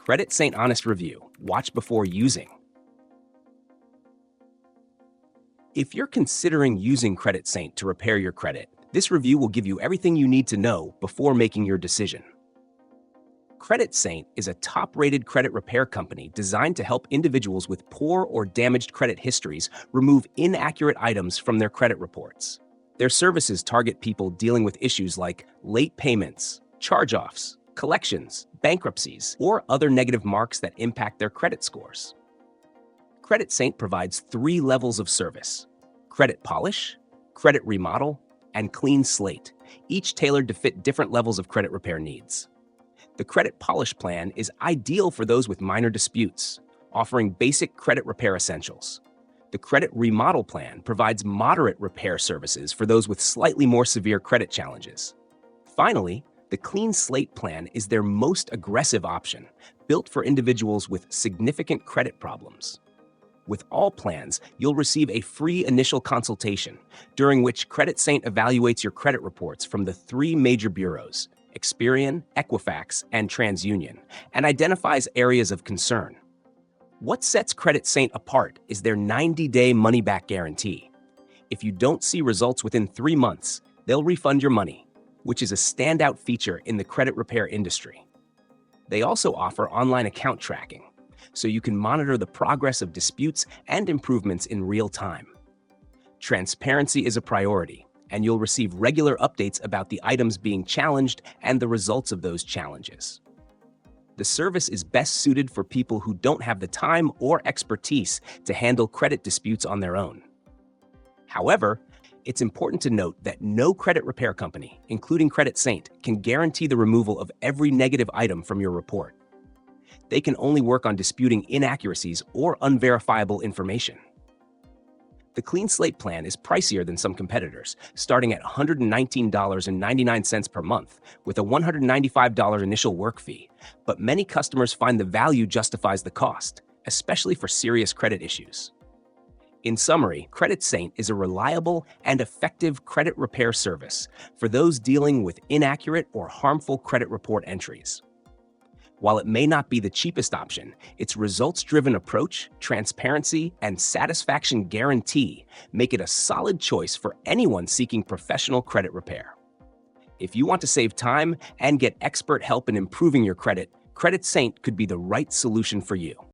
Credit Saint Honest Review. Watch before using. If you're considering using Credit Saint to repair your credit, this review will give you everything you need to know before making your decision. Credit Saint is a top-rated credit repair company designed to help individuals with poor or damaged credit histories remove inaccurate items from their credit reports. Their services target people dealing with issues like late payments, charge-offs, collections, bankruptcies, or other negative marks that impact their credit scores. Credit Saint provides 3 levels of service: credit polish, credit remodel, and clean slate, each tailored to fit different levels of credit repair needs. The credit polish plan is ideal for those with minor disputes, offering basic credit repair essentials. The credit remodel plan provides moderate repair services for those with slightly more severe credit challenges. Finally, the clean slate plan is their most aggressive option, built for individuals with significant credit problems. With all plans, you'll receive a free initial consultation, during which Credit Saint evaluates your credit reports from the 3 major bureaus, Experian, Equifax, and TransUnion, and identifies areas of concern. What sets Credit Saint apart is their 90-day money-back guarantee. If you don't see results within 3 months, they'll refund your money, which is a standout feature in the credit repair industry. They also offer online account tracking, so you can monitor the progress of disputes and improvements in real time. Transparency is a priority, and you'll receive regular updates about the items being challenged and the results of those challenges. The service is best suited for people who don't have the time or expertise to handle credit disputes on their own. However, it's important to note that no credit repair company, including Credit Saint, can guarantee the removal of every negative item from your report. They can only work on disputing inaccuracies or unverifiable information. The Clean Slate plan is pricier than some competitors, starting at $119.99 per month with a $195 initial work fee, but many customers find the value justifies the cost, especially for serious credit issues. In summary, Credit Saint is a reliable and effective credit repair service for those dealing with inaccurate or harmful credit report entries. While it may not be the cheapest option, its results-driven approach, transparency, and satisfaction guarantee make it a solid choice for anyone seeking professional credit repair. If you want to save time and get expert help in improving your credit, Credit Saint could be the right solution for you.